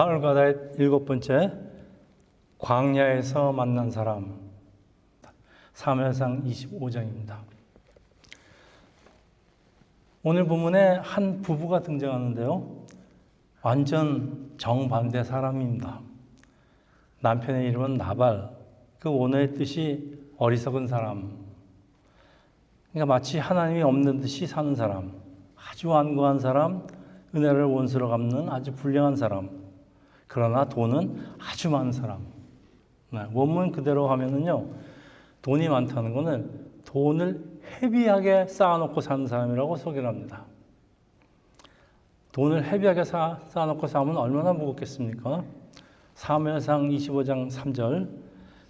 사울 가다의 7번째, 광야에서 만난 사람, 사무엘상 25장입니다. 오늘 본문에 한 부부가 등장하는데요, 완전 정반대 사람입니다. 남편의 이름은 나발, 그 원어의 뜻이 어리석은 사람, 그러니까 마치 하나님이 없는 듯이 사는 사람, 아주 완고한 사람, 은혜를 원수로 갚는 아주 불량한 사람, 그러나 돈은 아주 많은 사람. 원문 그대로 하면은요, 돈이 많다는 것은 돈을 헤비하게 쌓아놓고 사는 사람이라고 소개를 합니다. 돈을 헤비하게 쌓아놓고 사면 얼마나 무겁겠습니까? 사무엘상 25장 3절,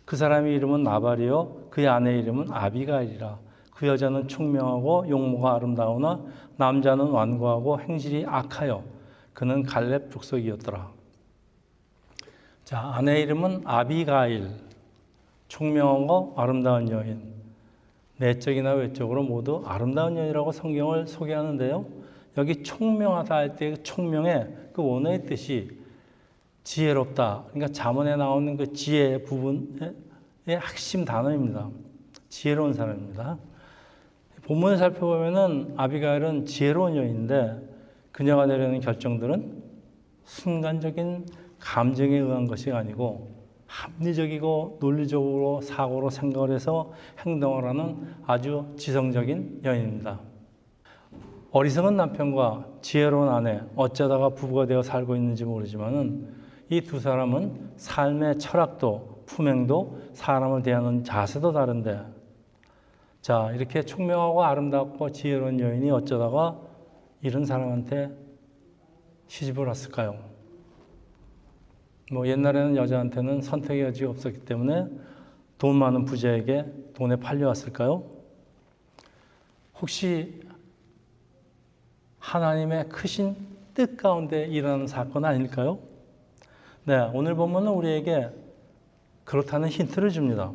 그 사람의 이름은 나발이요 그의 아내의 이름은 아비가일이라. 그 여자는 총명하고 용모가 아름다우나 남자는 완고하고 행실이 악하여 그는 갈렙 족속이었더라. 자, 아내의 이름은 아비가일, 총명하고 아름다운 여인, 내적이나 외적으로 모두 아름다운 여인이라고 성경을 소개하는데요, 여기 총명하다 할 때 그 총명의 그 원어의 뜻이 지혜롭다, 그러니까 잠언에 나오는 그 지혜 부분의 핵심 단어입니다. 지혜로운 사람입니다. 본문을 살펴보면은 아비가일은 지혜로운 여인인데 그녀가 내리는 결정들은 순간적인 감정에 의한 것이 아니고 합리적이고 논리적으로 사고로 생각을 해서 행동을 하는 아주 지성적인 여인입니다. 어리석은 남편과 지혜로운 아내, 어쩌다가 부부가 되어 살고 있는지 모르지만은 이 두 사람은 삶의 철학도 품행도 사람을 대하는 자세도 다른데, 자, 이렇게 총명하고 아름답고 지혜로운 여인이 어쩌다가 이런 사람한테 시집을 왔을까요? 옛날에는 여자한테는 선택의 여지가 없었기 때문에 돈 많은 부자에게 돈에 팔려왔을까요? 혹시 하나님의 크신 뜻 가운데 일어나는 사건 아닐까요? 네, 오늘 본문은 우리에게 그렇다는 힌트를 줍니다.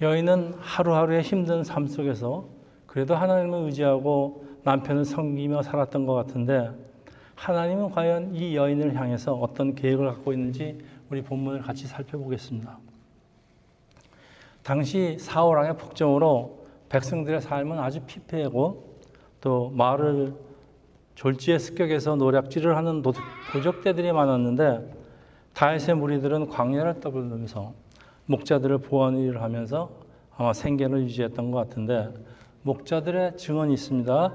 여인은 하루하루의 힘든 삶 속에서 그래도 하나님을 의지하고 남편을 섬기며 살았던 것 같은데, 하나님은 과연 이 여인을 향해서 어떤 계획을 갖고 있는지 우리 본문을 같이 살펴보겠습니다. 당시 사울 왕의 폭정으로 백성들의 삶은 아주 피폐하고 또 마을을 졸지에 습격해서 노략질을 하는 도적대들이 많았는데, 다윗의 무리들은 광야를 떠돌면서 목자들을 보호하는 일을 하면서 아마 생계를 유지했던 것 같은데, 목자들의 증언이 있습니다.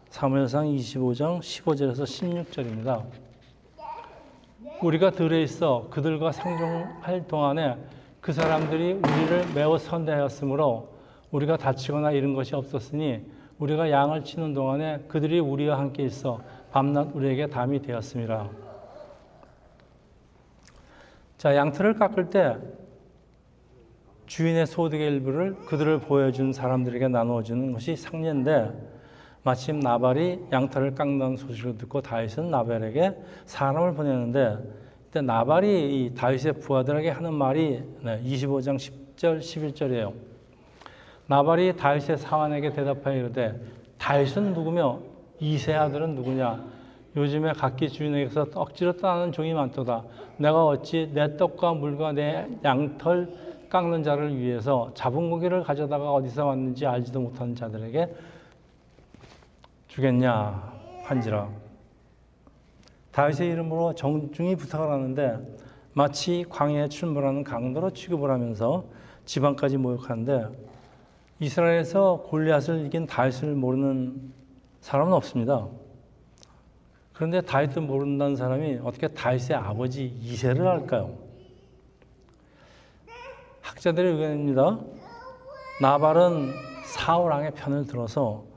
사무엘상 25장 15절에서 16절입니다. 우리가 들에 있어 그들과 상종할 동안에 그 사람들이 우리를 매우 선대하였으므로 우리가 다치거나 잃은 것이 없었으니 우리가 양을 치는 동안에 그들이 우리와 함께 있어 밤낮 우리에게 담이 되었습니다. 자, 양털을 깎을 때 주인의 소득의 일부를 그들을 보여준 사람들에게 나누어주는 것이 상례인데, 마침 나발이 양털을 깎는 소식을 듣고 다윗은 나발에게 사람을 보내는데, 이때 나발이 이 다윗의 부하들에게 하는 말이 25장 10절 11절이에요. 나발이 다윗의 사환에게 대답하여 이르되, 다윗은 누구며 이세 아들은 누구냐? 요즘에 각기 주인에게서 억지로 떠나는 종이 많도다. 내가 어찌 내 떡과 물과 내 양털 깎는 자를 위해서 잡은 고기를 가져다가 어디서 왔는지 알지도 못하는 자들에게 주겠냐 한지라. 다윗의 이름으로 정중히 부탁을 하는데 마치 광야에 출몰하는 강도로 취급을 하면서 지방까지 모욕하는데, 이스라엘에서 골리앗을 이긴 다윗을 모르는 사람은 없습니다. 그런데 다윗을 모른다는 사람이 어떻게 다윗의 아버지 이새를 알까요? 학자들의 의견입니다. 나발은 사울 왕의 편을 들어서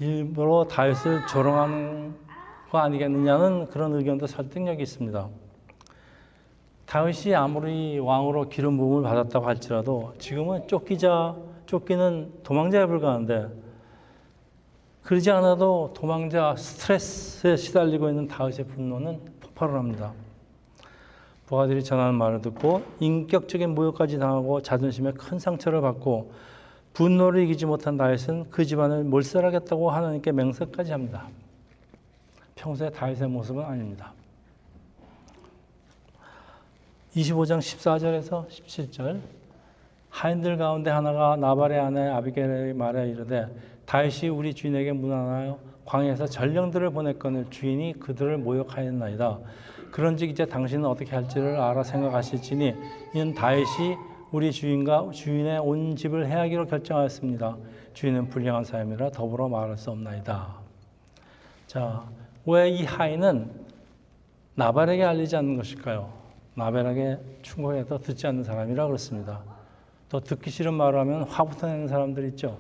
일부러 다윗을 조롱하는 거 아니겠느냐는 그런 의견도 설득력이 있습니다. 다윗이 아무리 왕으로 기름 부음을 받았다고 할지라도 지금은 쫓기는 도망자에 불과한데, 그러지 않아도 도망자 스트레스에 시달리고 있는 다윗의 분노는 폭발을 합니다. 부하들이 전하는 말을 듣고 인격적인 모욕까지 당하고 자존심에 큰 상처를 받고 분노를 이기지 못한 다윗은 그 집안을 몰살하겠다고 하나님께 맹세까지 합니다. 평소에 다윗의 모습은 아닙니다. 25장 14절에서 17절 하인들 가운데 하나가 나발의 아내 아비게일에게 말하여 이르되 다윗이 우리 주인에게 문안하여 광야에서 전령들을 보냈거늘 주인이 그들을 모욕하였나이다. 그런즉 이제 당신은 어떻게 할지를 알아 생각하실지니 이는 다윗이 우리 주인과 주인의 온 집을 해하기로 결정하였습니다. 주인은 불량한 사람이라 더불어 말할 수 없나이다. 자, 왜 이 하인은 나발에게 알리지 않는 것일까요? 나발에게 충고해도 듣지 않는 사람이라 그렇습니다. 또 듣기 싫은 말을 하면 화부터 내는 사람들 있죠.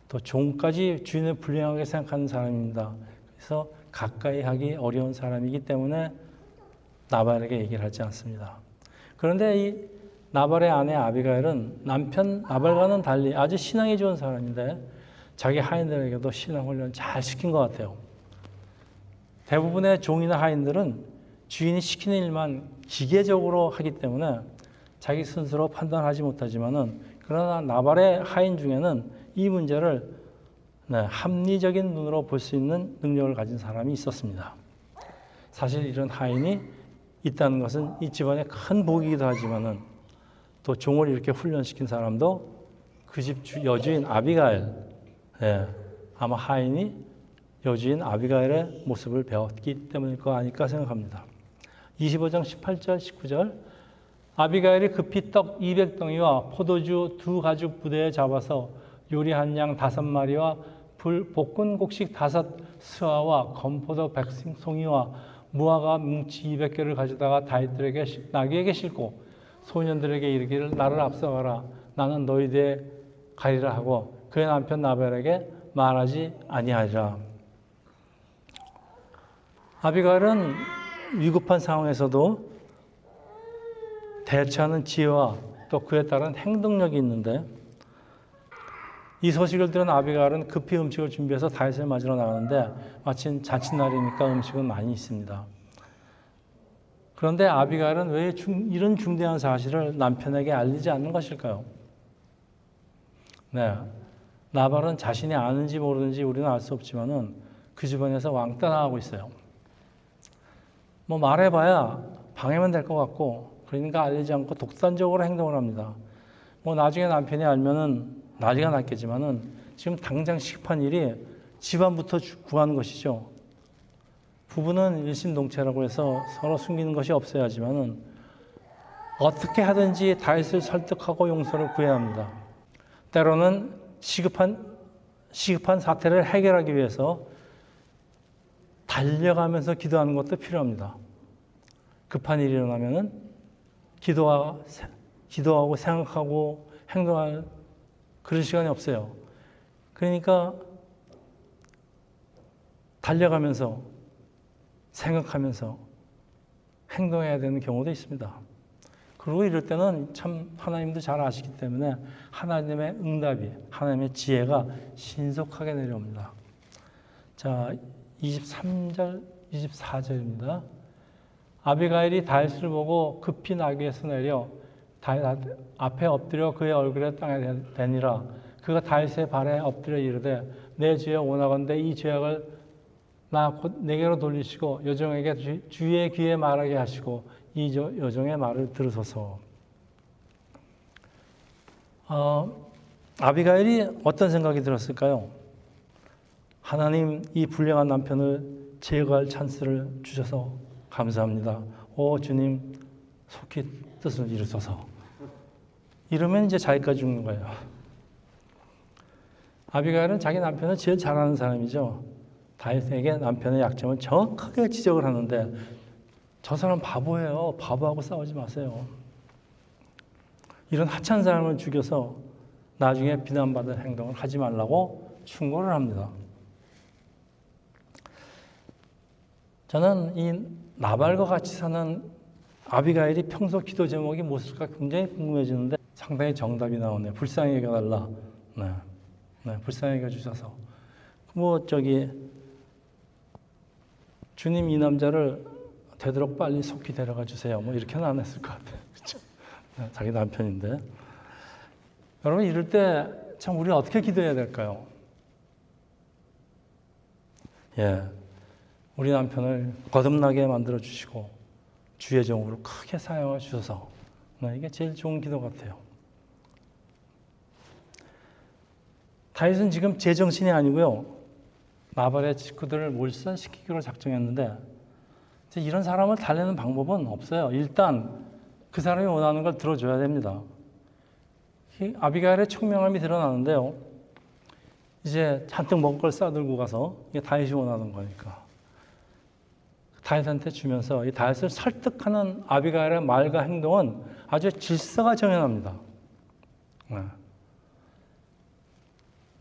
또 종까지 주인을 불량하게 생각하는 사람입니다. 그래서 가까이 하기 어려운 사람이기 때문에 나발에게 얘기를 하지 않습니다. 그런데 이 나발의 아내 아비가일은 남편 나발과는 달리 아주 신앙이 좋은 사람인데 자기 하인들에게도 신앙 훈련 잘 시킨 것 같아요. 대부분의 종이나 하인들은 주인이 시키는 일만 기계적으로 하기 때문에 자기 스스로 판단하지 못하지만은 그러나 나발의 하인 중에는 이 문제를 합리적인 눈으로 볼 수 있는 능력을 가진 사람이 있었습니다. 사실 이런 하인이 있다는 것은 이 집안의 큰 복이기도 하지만은 또 종을 이렇게 훈련시킨 사람도 그 집 여주인 아비가일, 아마 하인이 여주인 아비가일의 모습을 배웠기 때문일 거 아닐까 생각합니다. 25장 18절, 19절 아비가일이 급히 떡 200덩이와 포도주 2가죽 부대에 잡아서 요리한 양 5마리와 볶은 곡식 5스와와 건포도 100송이와 무화과 뭉치 200개를 가져다가 다윗들에게 나귀에게 싣고 소년들에게 이르기를 나를 앞서가라 나는 너희 뒤에 가리라 하고 그의 남편 나발에게 말하지 아니하리라. 아비가일은 위급한 상황에서도 대처하는 지혜와 또 그에 따른 행동력이 있는데 이 소식을 들은 아비가일은 급히 음식을 준비해서 다윗을 맞으러 나가는데 마침 자칫날이니까 음식은 많이 있습니다. 그런데 아비가일은 왜 이런 중대한 사실을 남편에게 알리지 않는 것일까요? 나발은 자신이 아는지 모르는지 우리는 알 수 없지만은 그 집안에서 왕따 당하고 있어요. 뭐 말해봐야 방해만 될 것 같고 그러니까 알리지 않고 독단적으로 행동을 합니다. 뭐 나중에 남편이 알면은 난리가 났겠지만은 지금 당장 시급한 일이 집안부터 구하는 것이죠. 부부는 일심동체라고 해서 서로 숨기는 것이 없어야 하지만은 어떻게 하든지 다윗을 설득하고 용서를 구해야 합니다. 때로는 시급한 사태를 해결하기 위해서 달려가면서 기도하는 것도 필요합니다. 급한 일이 일어나면은 기도하고 생각하고 행동할 그런 시간이 없어요. 그러니까 달려가면서 생각하면서 행동해야 되는 경우도 있습니다. 그리고 이럴 때는 참 하나님도 잘 아시기 때문에 하나님의 응답이, 하나님의 지혜가 신속하게 내려옵니다. 자, 23절, 24절입니다. 아비가일이 다윗을 보고 급히 나귀에서 내려 다윗 앞에 엎드려 그의 얼굴에 땅에 대니라. 그가 다윗의 발에 엎드려 이르되 내 주여 원하건대 이 죄악을 나 곧 내게로 돌리시고 여종에게 주의 귀에 말하게 하시고 이 여종의 말을 들으소서. 아비가일이 어떤 생각이 들었을까요? 하나님 이 불량한 남편을 제거할 찬스를 주셔서 감사합니다. 오 주님 속히 뜻을 이루소서. 이러면 이제 자기까지 죽는 거예요. 아비가일은 자기 남편을 제일 잘 아는 사람이죠. 다윗에게 남편의 약점을 정확하게 지적을 하는데 저 사람 바보예요. 바보하고 싸우지 마세요. 이런 하찮은 사람을 죽여서 나중에 비난받을 행동을 하지 말라고 충고를 합니다. 저는 이 나발과 같이 사는 아비가일이 평소 기도 제목이 무엇일까 굉장히 궁금해지는데 상당히 정답이 나오네요. 불쌍히 여겨달라. 불쌍히 여겨주셔서. 주님 이 남자를 되도록 빨리 속히 데려가 주세요. 이렇게는 안 했을 것 같아요. 그렇죠? 자기 남편인데. 여러분 이럴 때 참 우리 어떻게 기도해야 될까요? 우리 남편을 거듭나게 만들어 주시고 주의 종으로 크게 사용해 주셔서 이게 제일 좋은 기도 같아요. 다윗은 지금 제정신이 아니고요. 나발의 식구들을 몰살시키기로 작정했는데 이런 사람을 달래는 방법은 없어요. 일단 그 사람이 원하는 걸 들어줘야 됩니다. 아비가일의 총명함이 드러나는데요. 이제 잔뜩 먹을 걸 싸들고 가서 이게 다윗이 원하는 거니까 다윗한테 주면서 이 다윗을 설득하는 아비가일의 말과 행동은 아주 질서가 정연합니다.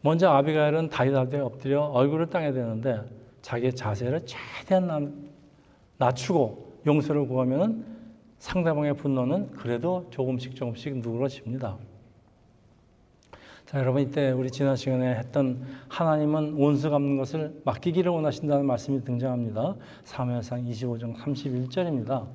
먼저 아비가일은 다윗한테 엎드려 얼굴을 땅에 대는데 자기의 자세를 최대한 낮추고 용서를 구하면 상대방의 분노는 그래도 조금씩 누그러집니다. 자, 여러분 이때 우리 지난 시간에 했던 하나님은 원수 갚는 것을 맡기기를 원하신다는 말씀이 등장합니다. 사무엘상 25장 31절입니다.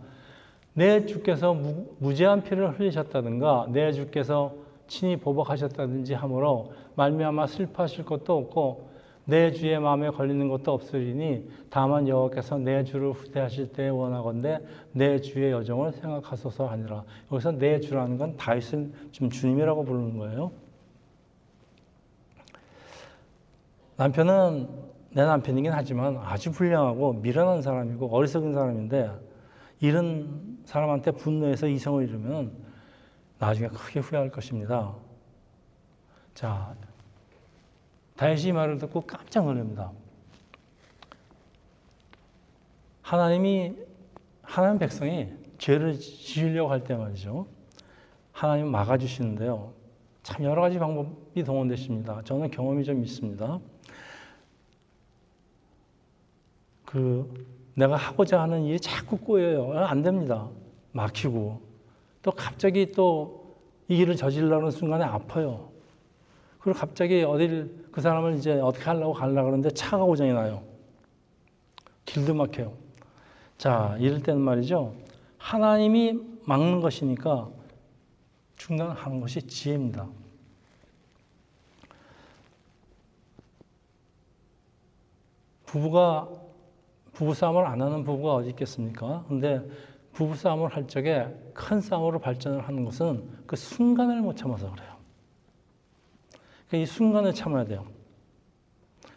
내 주께서 무죄한 피를 흘리셨다든가 내 주께서 친히 보복하셨다든지 하므로 말미암아 슬퍼하실 것도 없고 내 주의 마음에 걸리는 것도 없으리니 다만 여호와께서 내 주를 후대하실 때에 원하건대 내 주의 여정을 생각하소서 하니라. 여기서 내 주라는 건 다윗을 좀 주님이라고 부르는 거예요. 남편은 내 남편이긴 하지만 아주 불량하고 미련한 사람이고 어리석은 사람인데 이런 사람한테 분노해서 이성을 잃으면 나중에 크게 후회할 것입니다. 자, 다윗이 말을 듣고 깜짝 놀랍니다. 하나님 백성이 죄를 지으려고 할 때 말이죠. 하나님 막아주시는데요. 참 여러 가지 방법이 동원되십니다. 저는 경험이 좀 있습니다. 내가 하고자 하는 일이 자꾸 꼬여요. 안 됩니다. 막히고. 또 갑자기 또 이 일을 저지르려는 순간에 아파요. 그리고 갑자기 그 사람을 이제 어떻게 하려고 가려는데 차가 고장이 나요. 길도 막혀요. 자, 이럴 때는 말이죠. 하나님이 막는 것이니까 중단하는 것이 지혜입니다. 부부싸움을 안 하는 부부가 어디 있겠습니까? 근데 부부싸움을 할 적에 큰 싸움으로 발전을 하는 것은 그 순간을 못 참아서 그래요. 이 순간을 참아야 돼요.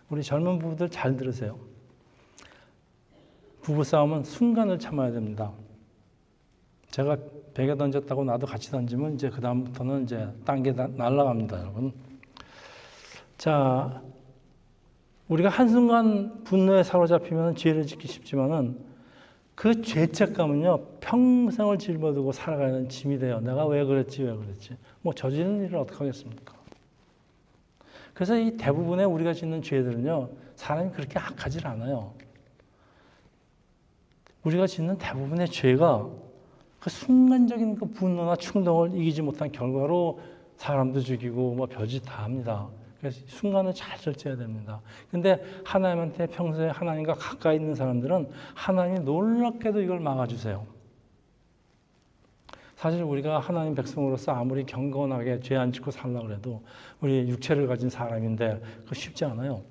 우리 젊은 부부들 잘 들으세요. 부부싸움은 순간을 참아야 됩니다. 제가 베개 던졌다고 나도 같이 던지면 이제 그다음부터는 이제 딴 게 날아갑니다, 여러분. 자, 우리가 한순간 분노에 사로잡히면 죄를 짓기 쉽지만은 그 죄책감은요, 평생을 짊어지고 살아가는 짐이 돼요. 내가 왜 그랬지. 뭐 저지른 일을 어떻게 하겠습니까? 그래서 이 대부분의 우리가 짓는 죄들은요, 사람이 그렇게 악하지 않아요. 우리가 짓는 대부분의 죄가 그 순간적인 그 분노나 충동을 이기지 못한 결과로 사람도 죽이고 뭐 별짓 다 합니다. 그래서 순간을 잘 절제해야 됩니다. 근데 하나님한테 평소에 하나님과 가까이 있는 사람들은 하나님이 놀랍게도 이걸 막아주세요. 사실 우리가 하나님 백성으로서 아무리 경건하게 죄 안 짓고 살려고 해도 우리 육체를 가진 사람인데 그거 쉽지 않아요.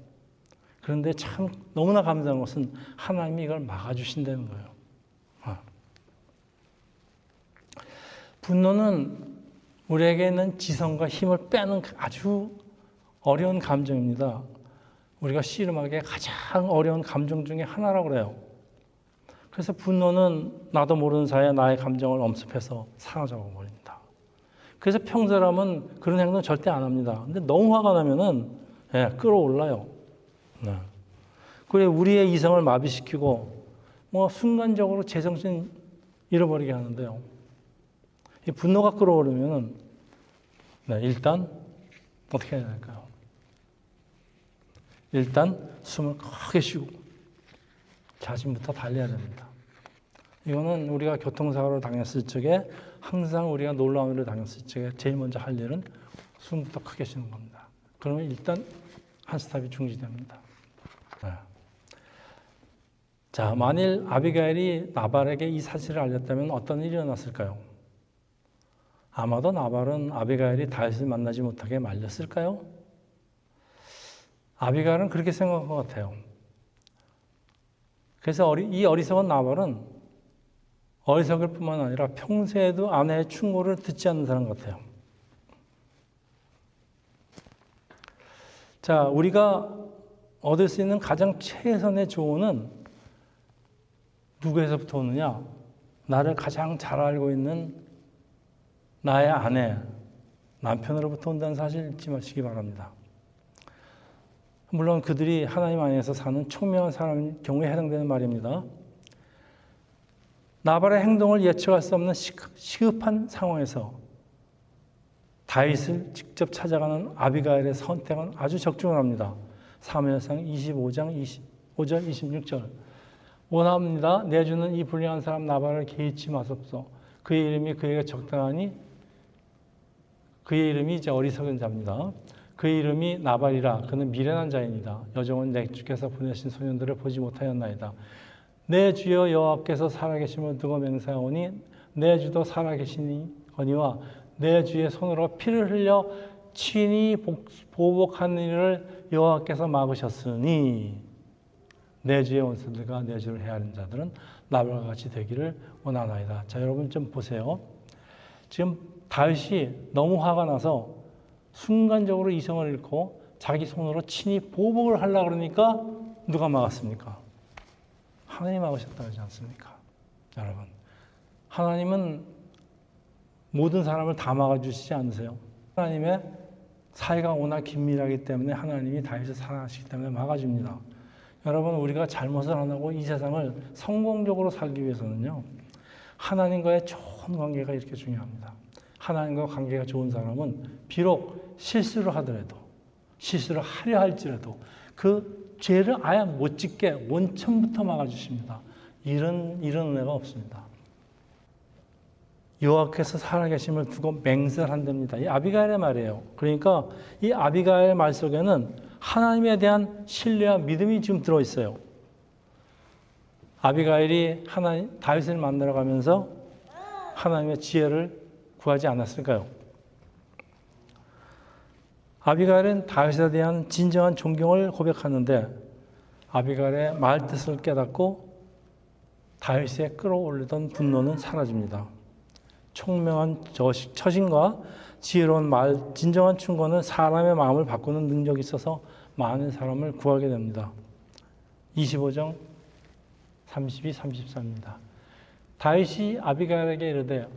그런데 참 너무나 감사한 것은 하나님이 이걸 막아주신다는 거예요. 분노는 우리에게 있는 지성과 힘을 빼는 아주 어려운 감정입니다. 우리가 씨름하기에 가장 어려운 감정 중에 하나라고 그래요. 그래서 분노는 나도 모르는 사이에 나의 감정을 엄습해서 사라져 버립니다. 그래서 평소라면 그런 행동 절대 안 합니다. 근데 너무 화가 나면은 끌어올라요. 그래 우리의 이성을 마비시키고 뭐 순간적으로 제정신 잃어버리게 하는데요. 이 분노가 끌어오르면은 일단 어떻게 해야 될까요? 일단 숨을 크게 쉬고 자신부터 달려야 됩니다. 이거는 우리가 교통사고를 당했을 적에 항상 우리가 놀라운 일을 당했을 적에 제일 먼저 할 일은 숨부터 크게 쉬는 겁니다. 그러면 일단 한 스텝이 중지됩니다. 자, 만일 아비가일이 나발에게 이 사실을 알렸다면 어떤 일이 일어났을까요? 아마도 나발은 아비가일이 다윗을 만나지 못하게 말렸을까요? 아비가일은 그렇게 생각한 것 같아요. 그래서 이 어리석은 나발은 어리석을 뿐만 아니라 평소에도 아내의 충고를 듣지 않는 사람 같아요. 자, 우리가 얻을 수 있는 가장 최선의 조언은 누구에서부터 오느냐? 나를 가장 잘 알고 있는 나의 아내, 남편으로부터 온다는 사실 잊지 마시기 바랍니다. 물론 그들이 하나님 안에서 사는 총명한 사람의 경우에 해당되는 말입니다. 나발의 행동을 예측할 수 없는 시급한 상황에서 다윗을 직접 찾아가는 아비가일의 선택은 아주 적중합니다. 사무엘상 25장 25절 26절 원합니다. 내주는 이 불량한 사람 나발을 개의치 마소서. 그의 이름이 그에게 적당하니 그의 이름이 이제 어리석은 자입니다. 그의 이름이 나발이라 그는 미련한 자입니다. 여종은 내 주께서 보내신 소년들을 보지 못하였나이다. 내 주여 여호와께서 살아계심을 두고 맹세하오니 내 주도 살아계시니거니와 내 주의 손으로 피를 흘려 친히 보복하는 일을 여호와께서 막으셨으니 내 주의 원수들과 내 주를 헤아린 자들은 나발과 같이 되기를 원하나이다. 자, 여러분 좀 보세요. 지금 다윗이 너무 화가 나서 순간적으로 이성을 잃고 자기 손으로 친히 보복을 하려고 그러니까 누가 막았습니까? 하나님이 막으셨다고 하지 않습니까? 여러분, 하나님은 모든 사람을 다 막아주시지 않으세요. 하나님의 사이가 워낙 긴밀하기 때문에 하나님이 다윗을 사랑하시기 때문에 막아줍니다. 여러분, 우리가 잘못을 안 하고 이 세상을 성공적으로 살기 위해서는요, 하나님과의 좋은 관계가 이렇게 중요합니다. 하나님과 관계가 좋은 사람은 비록 실수를 하더라도, 실수를 하려 할지라도 그 죄를 아예 못 짓게 원천부터 막아주십니다. 이런 은혜가 없습니다. 여호와께서 살아계심을 두고 맹세를 한답니다. 이 아비가일의 말이에요. 그러니까 이 아비가일의 말 속에는 하나님에 대한 신뢰와 믿음이 지금 들어있어요. 아비가일이 다윗을 만나러 가면서 하나님의 지혜를 구하지 않았을까요? 아비가일은 다윗에 대한 진정한 존경을 고백하는데 아비가일의 말 뜻을 깨닫고 다윗에 끌어올리던 분노는 사라집니다. 총명한 처신과 지혜로운 말, 진정한 충고는 사람의 마음을 바꾸는 능력이 있어서 많은 사람을 구하게 됩니다. 25장 32, 33입니다. 다윗이 아비가일에게 이르되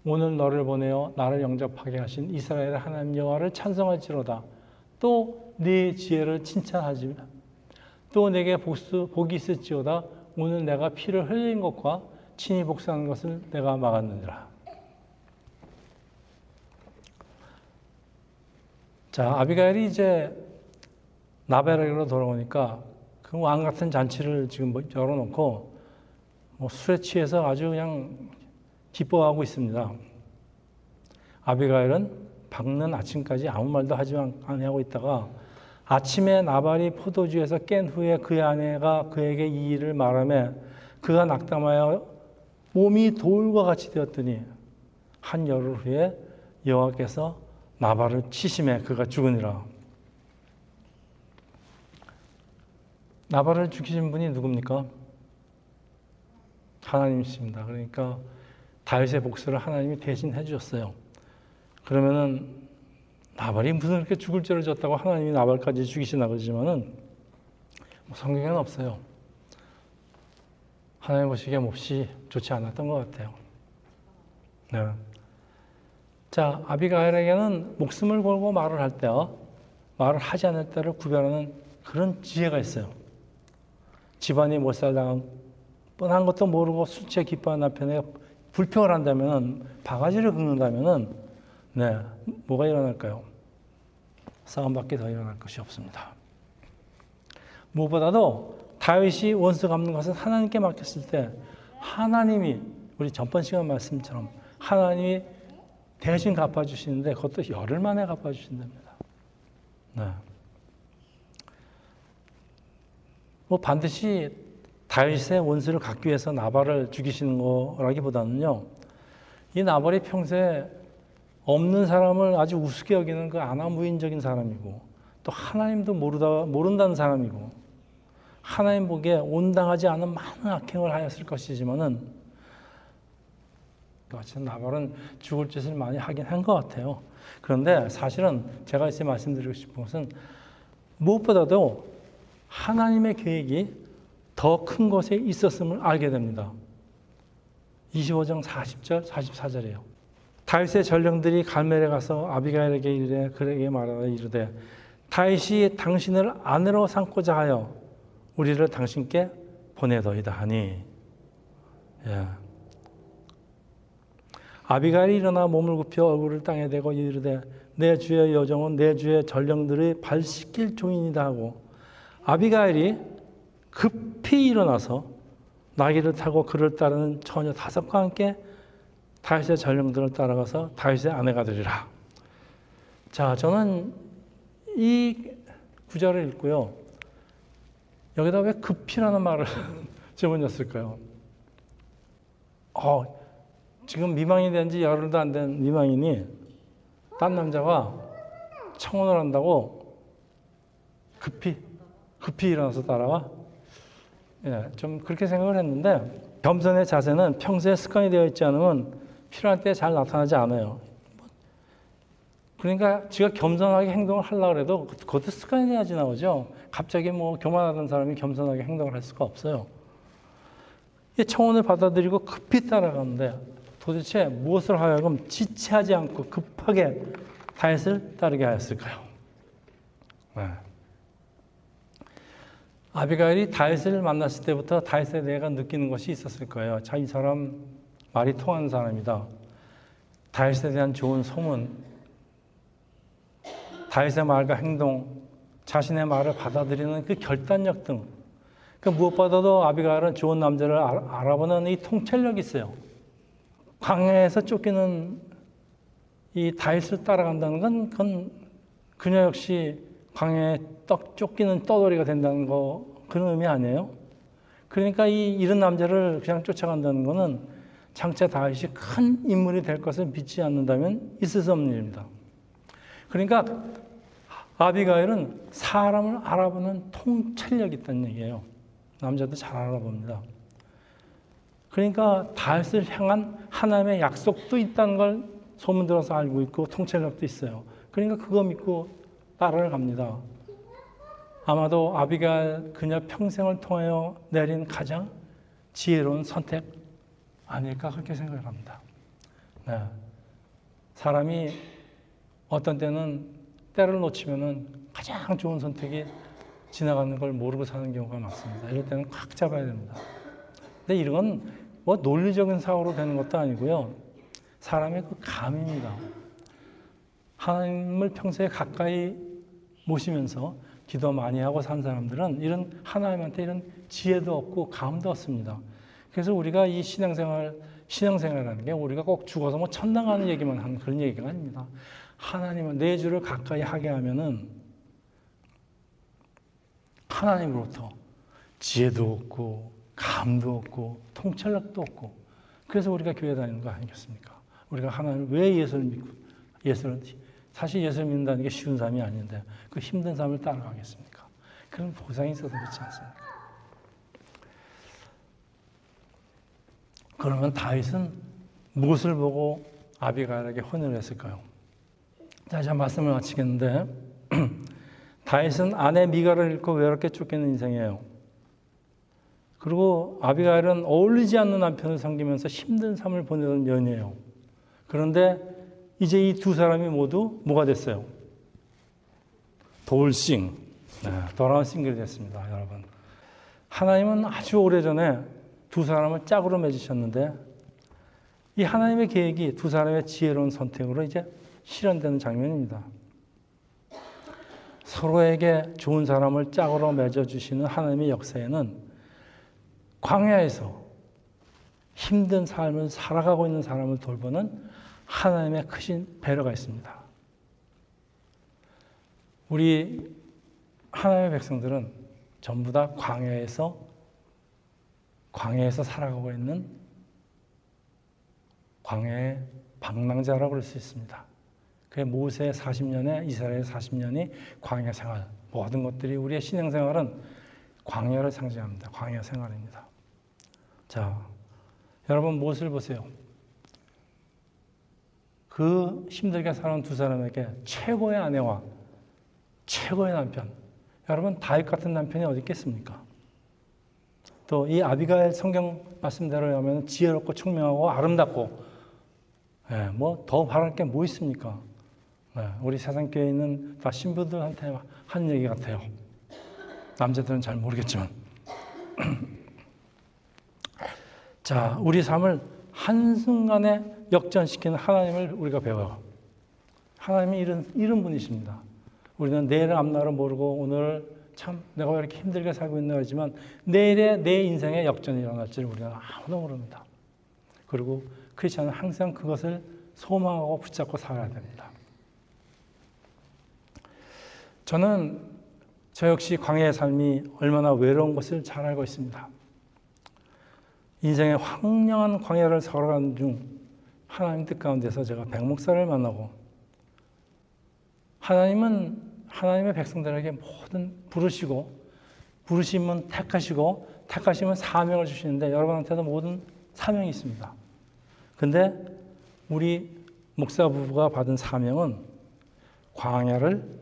오늘 너를 보내어 나를 영접하게 하신 이스라엘의 하나님 여호와를 찬송할지로다. 또 네 지혜를 칭찬하지. 또 내게 복이 있을지어다. 오늘 내가 피를 흘린 것과 친히 복수하는 것을 내가 막았느니라. 자, 아비가일이 이제 나발에게로 돌아오니까 그 왕 같은 잔치를 지금 열어놓고 술에 취해서 아주 그냥 기뻐하고 있습니다. 아비가일은 밝는 아침까지 아무 말도 하지 않고 있다가 아침에 나발이 포도주에서 깬 후에 그의 아내가 그에게 이 일을 말하며 그가 낙담하여 몸이 돌과 같이 되었더니 한 열흘 후에 여호와께서 나발을 치심해 그가 죽으니라. 나발을 죽이신 분이 누굽니까? 하나님이십니다. 그러니까 다윗의 복수를 하나님이 대신 해주셨어요. 그러면은 나발이 무슨 그렇게 죽을 죄를 졌다고 하나님이 나발까지 죽이시나 그러지만은 성경에는 없어요. 하나님 보시기에 몹시 좋지 않았던 것 같아요. 네. 자, 아비가일에게는 목숨을 걸고 말을 할 때와 말을 하지 않을 때를 구별하는 그런 지혜가 있어요. 집안이 못살당한 뻔한 것도 모르고 술 취해 기뻐하는 남편에게 불평을 한다면, 바가지를 긁는다면, 네, 뭐가 일어날까요? 싸움밖에 더 일어날 것이 없습니다. 무엇보다도 다윗이 원수 갚는 것은 하나님께 맡겼을 때 하나님이 우리 전번 시간 말씀처럼 하나님이 대신 갚아주시는데 그것도 열흘 만에 갚아주신답니다. 네. 반드시 다윗의 원수를 갚기 위해서 나발을 죽이시는 거라기보다는요, 이 나발이 평소에 없는 사람을 아주 우습게 여기는 그 아나무인적인 사람이고 또 하나님도 모른다는 사람이고 하나님 보기에 온당하지 않은 많은 악행을 하였을 것이지만은 마치 나발은 죽을 짓을 많이 하긴 한 것 같아요. 그런데 사실은 제가 이제 말씀드리고 싶은 것은 무엇보다도 하나님의 계획이 더 큰 것에 있었음을 알게 됩니다. 25장 40절, 44절이에요. 다윗의 전령들이 갈멜에 가서 아비가일에게 이르되 그에게 말하되 이르되 다윗이 당신을 아내로 삼고자 하여 우리를 당신께 보내더이다 하니 예. 아비가일이 일어나 몸을 굽혀 얼굴을 땅에 대고 이르되 내 주의 여종은 내 주의 전령들의 발 씻길 종이니이다 하고 아비가일이 급히 일어나서 나귀를 타고 그를 따르는 처녀 5과 함께 다윗의 전령들을 따라가서 다윗의 아내가 되리라. 자, 저는 이 구절을 읽고요. 여기다 왜 급히라는 말을 집어넣었을까요? 지금 미망이 된 지 열흘도 안 된 미망인이 딴 남자가 청혼을 한다고 급히 일어나서 따라와? 예, 좀 그렇게 생각을 했는데 겸손의 자세는 평소에 습관이 되어 있지 않으면 필요할 때 잘 나타나지 않아요. 그러니까 지가 겸손하게 행동을 하려고 해도 그것도 습관이 돼야지 나오죠. 갑자기 교만하던 사람이 겸손하게 행동을 할 수가 없어요. 이 청혼을 받아들이고 급히 따라가는데 도대체 무엇을 하여금 지체하지 않고 급하게 다윗을 따르게 하였을까요? 네. 아비가일이 다윗을 만났을 때부터 다윗에 대해 느끼는 것이 있었을 거예요. 이 사람 말이 통하는 사람이다. 다윗에 대한 좋은 소문, 다윗의 말과 행동, 자신의 말을 받아들이는 그 결단력 등 무엇보다도 아비가일은 좋은 남자를 알아보는 이 통찰력이 있어요. 광야에서 쫓기는 이 다윗을 따라간다는 건 그건 그녀 역시 광야에 쫓기는 떠돌이가 된다는 그런 의미 아니에요? 그러니까 이런 남자를 그냥 쫓아간다는 것은 장차 다윗이 큰 인물이 될 것을 믿지 않는다면 있을 수 없는 일입니다. 그러니까 아비가일은 사람을 알아보는 통찰력이 있다는 얘기예요. 남자도 잘 알아봅니다. 그러니까 다윗을 향한 하나님의 약속도 있다는 걸 소문 들어서 알고 있고 통찰력도 있어요. 그러니까 그거 믿고 따라갑니다. 아마도 아비가일 그녀 평생을 통하여 내린 가장 지혜로운 선택 아닐까 그렇게 생각을 합니다. 네. 사람이 어떤 때는 때를 놓치면은 가장 좋은 선택이 지나가는 걸 모르고 사는 경우가 많습니다. 이럴 때는 꽉 잡아야 됩니다. 근데 이런 건 논리적인 사고로 되는 것도 아니고요. 사람의 그 감입니다. 하나님을 평소에 가까이 모시면서 기도 많이 하고 산 사람들은 이런 하나님한테 이런 지혜도 얻고 감도 얻습니다. 그래서 우리가 이 신앙생활이라는 게 우리가 꼭 죽어서 천당 가는 얘기만 하는 그런 얘기가 아닙니다. 하나님을 내 주를 가까이 하게 하면은 하나님으로부터 지혜도 얻고 감도 얻고 통찰력도 얻고 그래서 우리가 교회 다니는 거 아니겠습니까? 우리가 하나님을 왜 예수를 믿고 사실 예수를 믿는다는 게 쉬운 삶이 아닌데 그 힘든 삶을 따라가겠습니까? 그런 보상이 있어서 그렇지 않습니까? 그러면 다윗은 무엇을 보고 아비가일에게 혼을 했을까요? 자, 제가 말씀을 마치겠는데 다윗은 아내 미갈을 잃고 외롭게 쫓기는 인생이에요. 그리고 아비가일은 어울리지 않는 남편을 섬기면서 힘든 삶을 보내던 여인이에요. 그런데 이제 이 두 사람이 모두 뭐가 됐어요? 돌싱, 돌아온 싱글이 됐습니다, 여러분. 하나님은 아주 오래전에 두 사람을 짝으로 맺으셨는데 이 하나님의 계획이 두 사람의 지혜로운 선택으로 이제 실현되는 장면입니다. 서로에게 좋은 사람을 짝으로 맺어주시는 하나님의 역사에는 광야에서 힘든 삶을 살아가고 있는 사람을 돌보는 하나님의 크신 배려가 있습니다. 우리 하나님의 백성들은 전부 다 광야에서 살아가고 있는 광야의 방랑자라고 할 수 있습니다. 그 모세 40년에 이스라엘 40년이 광야 생활, 모든 것들이 우리의 신앙생활은 광야를 상징합니다. 광야 생활입니다. 자, 여러분 무엇을 보세요? 그 힘들게 사는 두 사람에게 최고의 아내와 최고의 남편, 여러분 다윗 같은 남편이 어디 있겠습니까? 또 이 아비가일 성경 말씀대로 하면 지혜롭고 총명하고 아름답고, 뭐 더 바랄 게 뭐 있습니까? 우리 세상교회에 있는 다 신부들한테 한 얘기 같아요. 남자들은 잘 모르겠지만. 자, 우리 삶을 한순간에 역전시키는 하나님을 우리가 배워요. 하나님이 이런 분이십니다. 우리는 내일 앞날을 모르고 오늘 참 내가 왜 이렇게 힘들게 살고 있나 하지만 내일에 내 인생에 역전이 일어날지를 우리는 아무도 모릅니다. 그리고 크리스천은 항상 그것을 소망하고 붙잡고 살아야 됩니다. 저는 저 역시 광야의 삶이 얼마나 외로운 것을 잘 알고 있습니다. 인생의 황량한 광야를 걸어가는 중 하나님 뜻 가운데서 제가 백목사를 만나고, 하나님은 하나님의 백성들에게 모든 부르시면 택하시면 사명을 주시는데 여러분한테도 모든 사명이 있습니다. 근데 우리 목사 부부가 받은 사명은 광야를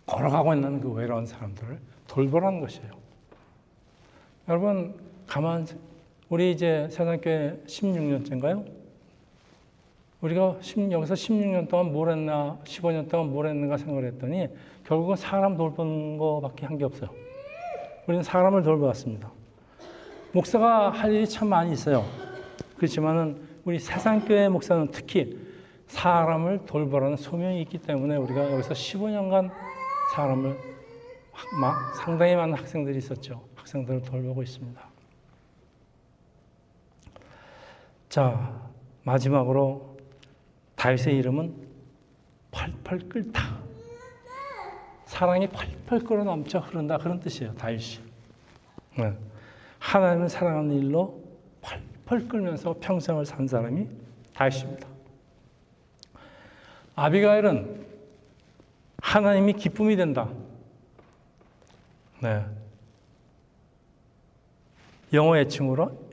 걸어가고 있는 그 외로운 사람들을 돌보라는 것이에요. 여러분 우리 이제 세상교회 16년째인가요? 우리가 여기서 16년 동안 뭘 했나, 15년 동안 뭘 했는가 생각을 했더니 결국은 사람 돌보는 거밖에 한 게 없어요. 우리는 사람을 돌보았습니다. 목사가 할 일이 참 많이 있어요. 그렇지만은 우리 세상교회 목사는 특히 사람을 돌보라는 소명이 있기 때문에 우리가 여기서 15년간 사람을 상당히 많은 학생들이 있었죠. 학생들을 돌보고 있습니다. 자, 마지막으로 다윗의 이름은 펄펄 끓다. 사랑이 펄펄 끓어 넘쳐 흐른다, 그런 뜻이에요. 다윗이. 하나님을 사랑하는 일로 펄펄 끓면서 평생을 산 사람이 다윗입니다. 아비가일은 하나님이 기쁨이 된다. 영어 애칭으로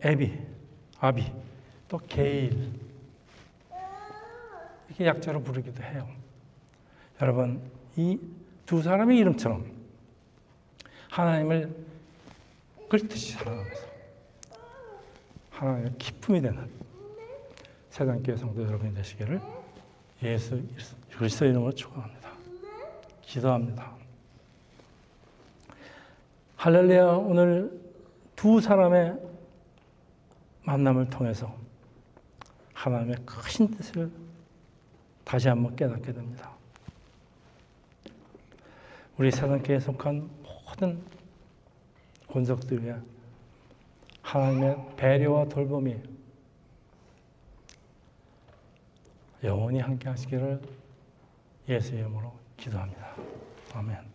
아비, 또 게일, 이렇게 약자로 부르기도 해요. 여러분, 이 두 사람의 이름처럼 하나님을 끓듯이 사랑하면서 하나님의 기쁨이 되는 세상교회 성도 여러분이 되시기를 예수 그리스도 이름으로 축원합니다. 기도합니다. 할렐루야. 오늘 두 사람의 만남을 통해서 하나님의 크신 뜻을 다시 한번 깨닫게 됩니다. 우리 세상교회에 속한 모든 권속들 위해 하나님의 배려와 돌봄이 영원히 함께 하시기를 예수의 이름으로 기도합니다. 아멘.